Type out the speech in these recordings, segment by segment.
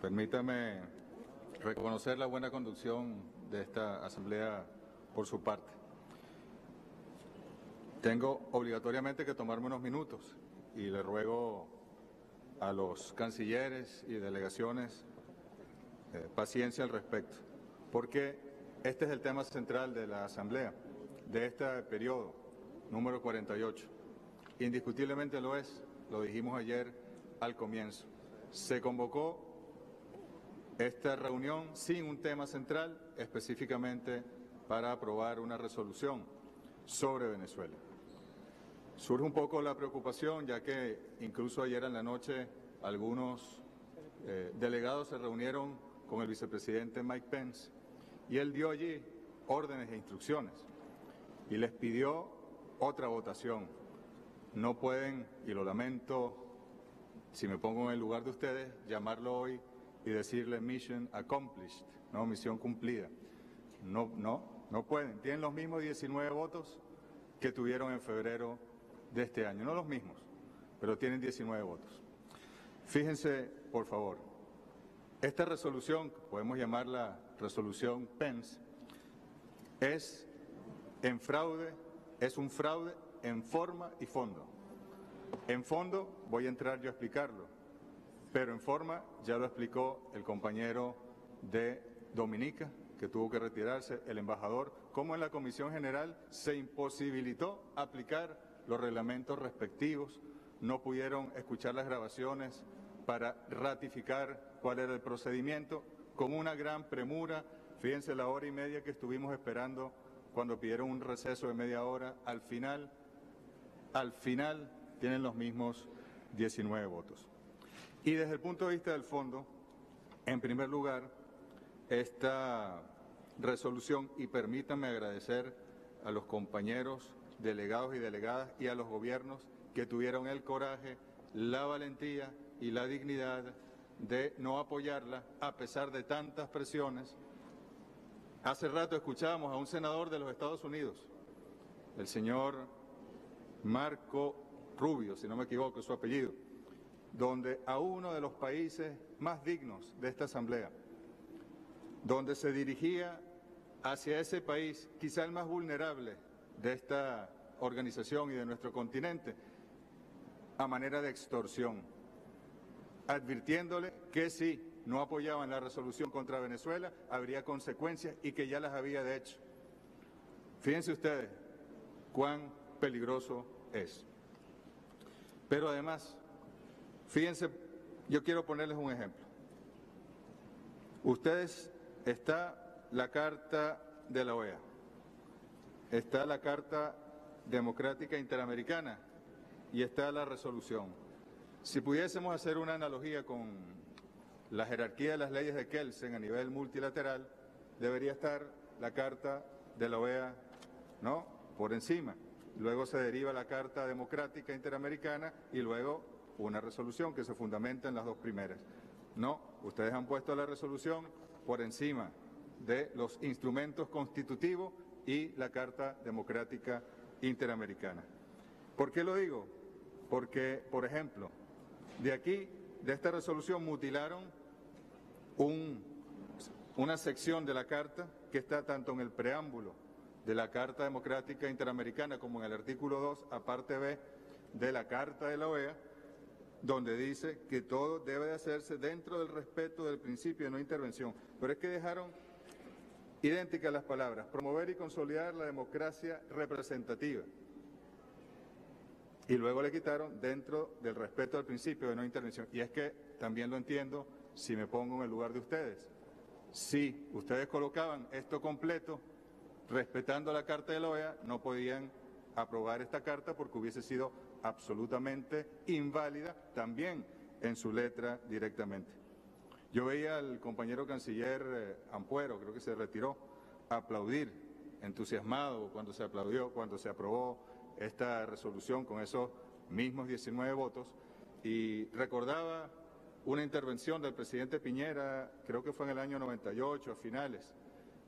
Permítame reconocer la buena conducción de esta asamblea por su parte. Tengo obligatoriamente que tomarme unos minutos y le ruego a los cancilleres y delegaciones paciencia al respecto, porque este es el tema central de la asamblea, de este periodo número 48. Indiscutiblemente lo es, lo dijimos ayer al comienzo. Se convocó esta reunión sin un tema central, específicamente para aprobar una resolución sobre Venezuela. Surge un poco la preocupación, ya que incluso ayer en la noche algunos delegados se reunieron con el vicepresidente Mike Pence y él dio allí órdenes e instrucciones y les pidió otra votación. No pueden, y lo lamento, si me pongo en el lugar de ustedes, llamarlo hoy y decirle mission accomplished, no, misión cumplida. No pueden. Tienen los mismos 19 votos que tuvieron en febrero de este año. No los mismos, pero tienen 19 votos. Fíjense, por favor, esta resolución, podemos llamarla resolución Pence, es un fraude en forma y fondo. En fondo voy a entrar yo a explicarlo, pero en forma ya lo explicó el compañero de Dominica, que tuvo que retirarse, el embajador, cómo en la Comisión General se imposibilitó aplicar los reglamentos respectivos, no pudieron escuchar las grabaciones para ratificar cuál era el procedimiento, con una gran premura. Fíjense la hora y media que estuvimos esperando cuando pidieron un receso de media hora, al final tienen los mismos 19 votos. Y desde el punto de vista del fondo, en primer lugar, esta resolución, y permítanme agradecer a los compañeros delegados y delegadas y a los gobiernos que tuvieron el coraje, la valentía y la dignidad de no apoyarla a pesar de tantas presiones. Hace rato escuchábamos a un senador de los Estados Unidos, el señor Marco Rubio, si no me equivoco, es su apellido, donde a uno de los países más dignos de esta asamblea, donde se dirigía hacia ese país, quizá el más vulnerable de esta organización y de nuestro continente, a manera de extorsión, advirtiéndole que si no apoyaban la resolución contra Venezuela, habría consecuencias y que ya las había de hecho. Fíjense ustedes cuán peligroso es. Pero además, fíjense, yo quiero ponerles un ejemplo. Ustedes, está la Carta de la OEA, está la Carta Democrática Interamericana y está la resolución. Si pudiésemos hacer una analogía con la jerarquía de las leyes de Kelsen a nivel multilateral, debería estar la Carta de la OEA, ¿no?, por encima. Luego se deriva la Carta Democrática Interamericana y luego una resolución que se fundamenta en las dos primeras. No, ustedes han puesto la resolución por encima de los instrumentos constitutivos y la Carta Democrática Interamericana. ¿Por qué lo digo? Porque, por ejemplo, de esta resolución mutilaron una sección de la Carta que está tanto en el preámbulo de la Carta Democrática Interamericana como en el artículo 2, aparte B, de la Carta de la OEA, donde dice que todo debe de hacerse dentro del respeto del principio de no intervención. Pero es que dejaron idénticas las palabras: promover y consolidar la democracia representativa. Y luego le quitaron dentro del respeto al principio de no intervención. Y es que también lo entiendo si me pongo en el lugar de ustedes. Si ustedes colocaban esto completo, respetando la Carta de la OEA, no podían aprobar esta carta porque hubiese sido absolutamente inválida también en su letra directamente. Yo veía al compañero canciller Ampuero, creo que se retiró, aplaudir, entusiasmado cuando se aprobó esta resolución con esos mismos 19 votos, y recordaba una intervención del presidente Piñera, creo que fue en el año 98, a finales,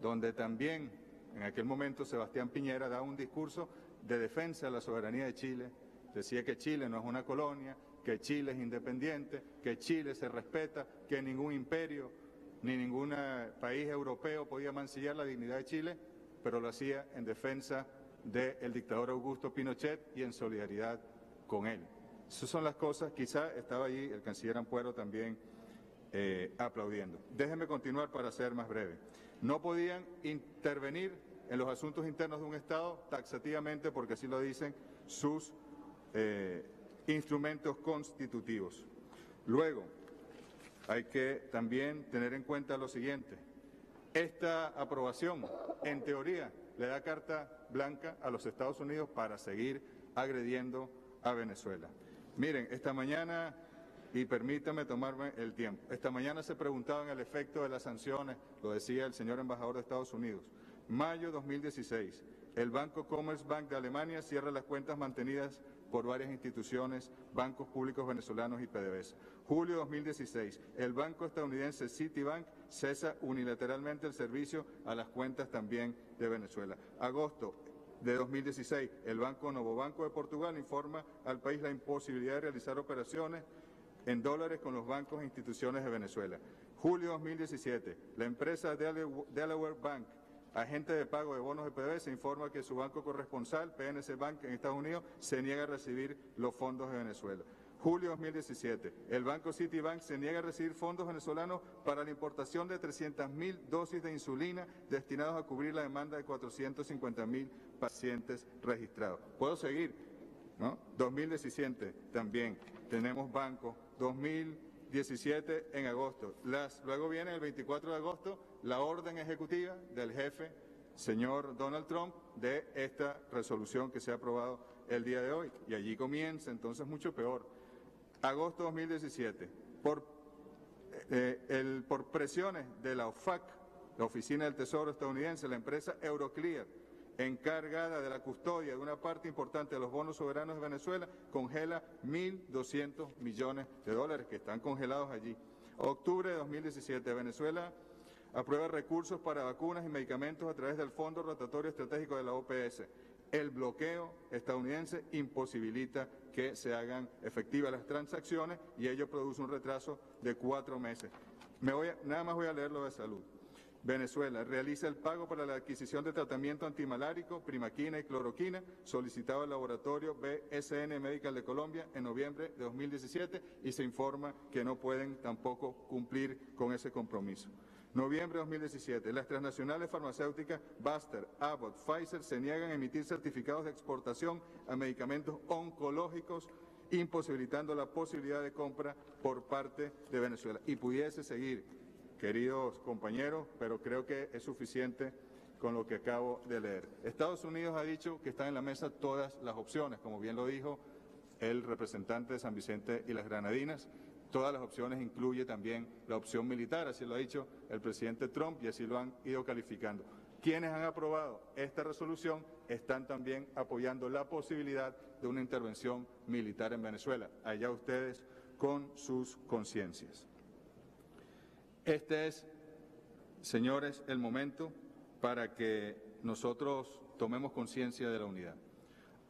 donde también en aquel momento Sebastián Piñera daba un discurso de defensa de la soberanía de Chile, decía que Chile no es una colonia, que Chile es independiente, que Chile se respeta, que ningún imperio ni ningún país europeo podía mancillar la dignidad de Chile, pero lo hacía en defensa del dictador Augusto Pinochet y en solidaridad con él. Esas son las cosas, quizá estaba allí el canciller Ampuero también aplaudiendo. Déjenme continuar para ser más breve. No podían intervenir en los asuntos internos de un Estado taxativamente, porque así lo dicen sus instrumentos constitutivos. Luego, hay que también tener en cuenta lo siguiente. Esta aprobación, en teoría, le da carta blanca a los Estados Unidos para seguir agrediendo a Venezuela. Miren, esta mañana, y permítame tomarme el tiempo, esta mañana se preguntaban el efecto de las sanciones, lo decía el señor embajador de Estados Unidos. Mayo 2016, el Banco Commerzbank de Alemania cierra las cuentas mantenidas por varias instituciones, bancos públicos venezolanos y PDVSA. Julio 2016, el banco estadounidense Citibank cesa unilateralmente el servicio a las cuentas también de Venezuela. Agosto de 2016, el Banco Novobanco de Portugal informa al país la imposibilidad de realizar operaciones en dólares con los bancos e instituciones de Venezuela. Julio 2017, la empresa Delaware Bank, agente de pago de bonos de PDVSA, informa que su banco corresponsal, PNC Bank en Estados Unidos, se niega a recibir los fondos de Venezuela. Julio 2017, el banco Citibank se niega a recibir fondos venezolanos para la importación de 300.000 dosis de insulina destinados a cubrir la demanda de 450.000 pacientes registrados. ¿Puedo seguir? ¿No? 2017 también tenemos bancos. 2017 en agosto. Luego viene el 24 de agosto la orden ejecutiva del jefe, señor Donald Trump, de esta resolución que se ha aprobado el día de hoy. Y allí comienza entonces mucho peor. Agosto 2017, por presiones de la OFAC, la Oficina del Tesoro estadounidense, la empresa Euroclear, encargada de la custodia de una parte importante de los bonos soberanos de Venezuela, congela 1.200 millones de dólares que están congelados allí. Octubre de 2017, Venezuela aprueba recursos para vacunas y medicamentos a través del Fondo Rotatorio Estratégico de la OPS. El bloqueo estadounidense imposibilita que se hagan efectivas las transacciones y ello produce un retraso de 4 meses. Nada más voy a leer lo de salud. Venezuela realiza el pago para la adquisición de tratamiento antimalárico, primaquina y cloroquina, solicitado al laboratorio BSN Medical de Colombia en noviembre de 2017 y se informa que no pueden tampoco cumplir con ese compromiso. Noviembre de 2017, las transnacionales farmacéuticas Baster, Abbott, Pfizer se niegan a emitir certificados de exportación a medicamentos oncológicos, imposibilitando la posibilidad de compra por parte de Venezuela. Y pudiese seguir, queridos compañeros, pero creo que es suficiente con lo que acabo de leer. Estados Unidos ha dicho que están en la mesa todas las opciones, como bien lo dijo el representante de San Vicente y las Granadinas. Todas las opciones incluye también la opción militar, así lo ha dicho el presidente Trump y así lo han ido calificando. Quienes han aprobado esta resolución están también apoyando la posibilidad de una intervención militar en Venezuela. Allá ustedes con sus conciencias. Este es, señores, el momento para que nosotros tomemos conciencia de la unidad.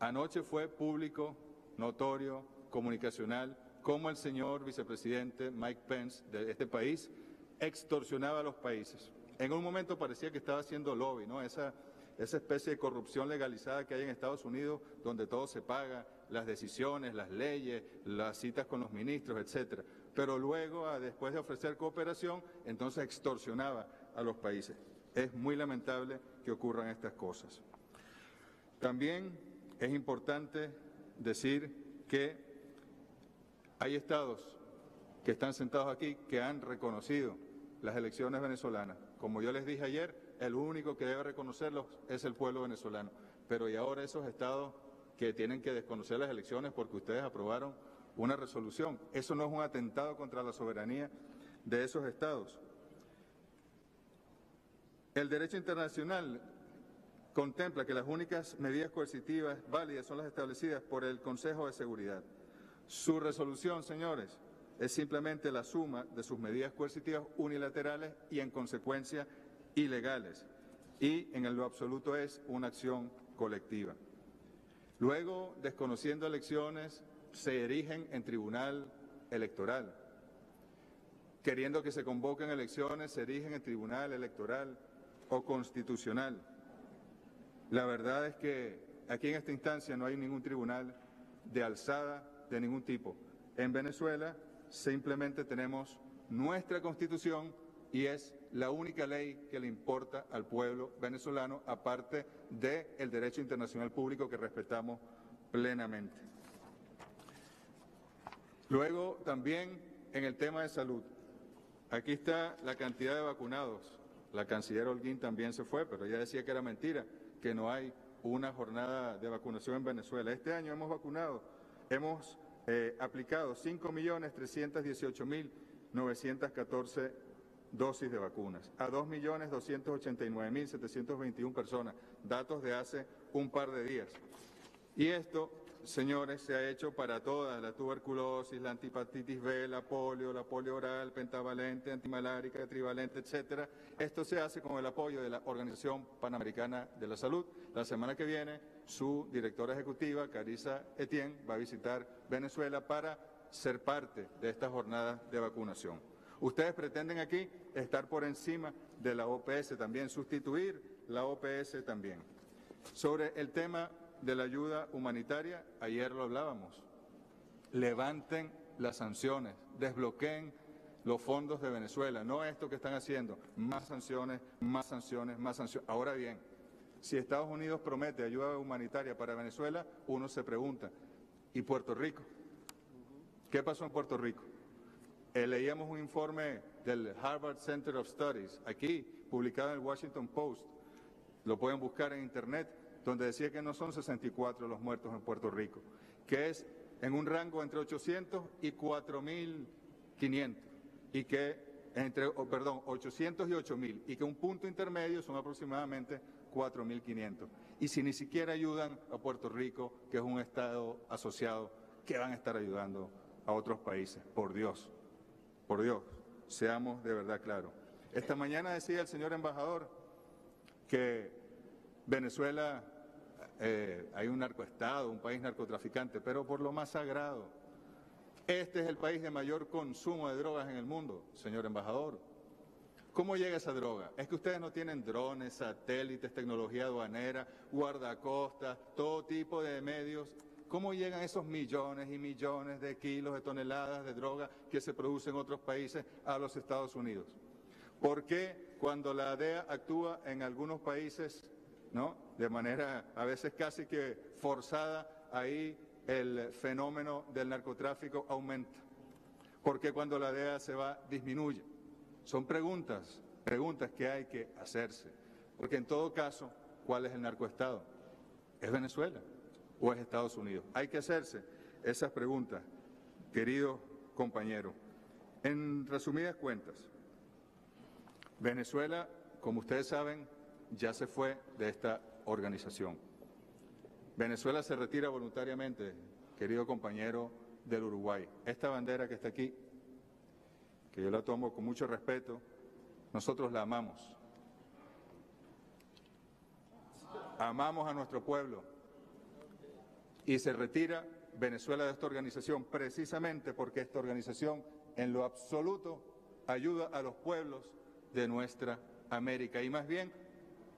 Anoche fue público, notorio, comunicacional, cómo el señor vicepresidente Mike Pence de este país extorsionaba a los países. En un momento parecía que estaba haciendo lobby, ¿no? Esa especie de corrupción legalizada que hay en Estados Unidos, donde todo se paga, las decisiones, las leyes, las citas con los ministros, etcétera. Pero luego, después de ofrecer cooperación, entonces extorsionaba a los países. Es muy lamentable que ocurran estas cosas. También es importante decir que hay estados que están sentados aquí que han reconocido las elecciones venezolanas. Como yo les dije ayer, el único que debe reconocerlos es el pueblo venezolano. Pero y ahora esos estados que tienen que desconocer las elecciones porque ustedes aprobaron una resolución. ¿Eso no es un atentado contra la soberanía de esos estados? El derecho internacional contempla que las únicas medidas coercitivas válidas son las establecidas por el Consejo de Seguridad. Su resolución, señores, es simplemente la suma de sus medidas coercitivas unilaterales y, en consecuencia, ilegales. Y, en lo absoluto, es una acción colectiva. Luego, desconociendo elecciones, se erigen en tribunal electoral. Queriendo que se convoquen elecciones, se erigen en tribunal electoral o constitucional. La verdad es que aquí en esta instancia no hay ningún tribunal de alzada de ningún tipo. En Venezuela simplemente tenemos nuestra Constitución y es la única ley que le importa al pueblo venezolano, aparte del derecho internacional público que respetamos plenamente. Luego, también en el tema de salud. Aquí está la cantidad de vacunados. La canciller Holguín también se fue, pero ella decía que era mentira, que no hay una jornada de vacunación en Venezuela. Este año hemos aplicado 5.318.914 dosis de vacunas a 2.289.721 personas, datos de hace un par de días. Y esto, señores, se ha hecho para todas: la tuberculosis, la hepatitis B, la polio oral, pentavalente, antimalárica, trivalente, etcétera. Esto se hace con el apoyo de la Organización Panamericana de la Salud. La semana que viene, su directora ejecutiva, Carissa Etienne, va a visitar Venezuela para ser parte de esta jornada de vacunación. Ustedes pretenden aquí estar por encima de la OPS también, sustituir la OPS también. Sobre el tema de la ayuda humanitaria, ayer lo hablábamos. Levanten las sanciones, desbloqueen los fondos de Venezuela, no esto que están haciendo, más sanciones, más sanciones, más sanciones. Ahora bien, si Estados Unidos promete ayuda humanitaria para Venezuela, uno se pregunta, ¿y Puerto Rico? ¿Qué pasó en Puerto Rico? Leíamos un informe del Harvard Center of Studies, aquí, publicado en el Washington Post, lo pueden buscar en Internet, donde decía que no son 64 los muertos en Puerto Rico, que es en un rango entre 800 y 4.500, y que 800 y 8.000, y que un punto intermedio son aproximadamente 4.500. Y si ni siquiera ayudan a Puerto Rico, que es un estado asociado, ¿qué van a estar ayudando a otros países? Por Dios, seamos de verdad claros. Esta mañana decía el señor embajador que Venezuela hay un narcoestado, un país narcotraficante, pero por lo más sagrado. Este es el país de mayor consumo de drogas en el mundo, señor embajador. ¿Cómo llega esa droga? Es que ustedes no tienen drones, satélites, tecnología aduanera, guardacostas, todo tipo de medios. ¿Cómo llegan esos millones y millones de kilos, de toneladas de droga que se producen en otros países a los Estados Unidos? ¿Por qué cuando la DEA actúa en algunos países, ¿no?, de manera a veces casi que forzada, ahí el fenómeno del narcotráfico aumenta? ¿Por qué cuando la DEA se va, disminuye? Son preguntas que hay que hacerse. Porque en todo caso, ¿cuál es el narcoestado? ¿Es Venezuela o es Estados Unidos? Hay que hacerse esas preguntas, queridos compañeros. En resumidas cuentas, Venezuela, como ustedes saben, ya se fue de esta organización. Venezuela se retira voluntariamente, querido compañero, del Uruguay. Esta bandera que está aquí, que yo la tomo con mucho respeto, nosotros la amamos. Amamos a nuestro pueblo. Y se retira Venezuela de esta organización precisamente porque esta organización en lo absoluto ayuda a los pueblos de nuestra América. Y más bien,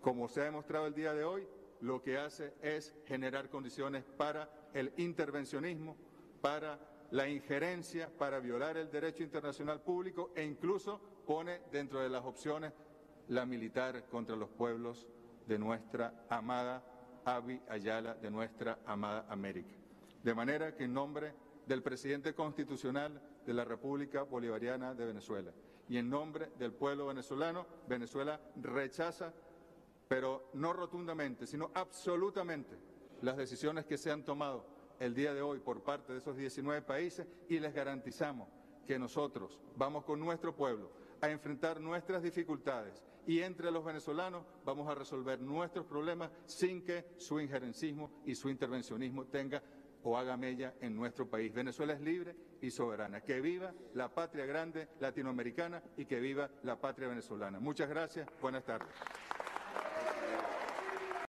como se ha demostrado el día de hoy, lo que hace es generar condiciones para el intervencionismo, para la injerencia, para violar el derecho internacional público e incluso pone dentro de las opciones la militar contra los pueblos de nuestra amada Abya Yala, de nuestra amada América. De manera que en nombre del presidente constitucional de la República Bolivariana de Venezuela y en nombre del pueblo venezolano, Venezuela rechaza, pero no rotundamente, sino absolutamente, las decisiones que se han tomado el día de hoy por parte de esos 19 países y les garantizamos que nosotros vamos con nuestro pueblo a enfrentar nuestras dificultades y entre los venezolanos vamos a resolver nuestros problemas sin que su injerencismo y su intervencionismo tenga o haga mella en nuestro país. Venezuela es libre y soberana. Que viva la patria grande latinoamericana y que viva la patria venezolana. Muchas gracias. Buenas tardes.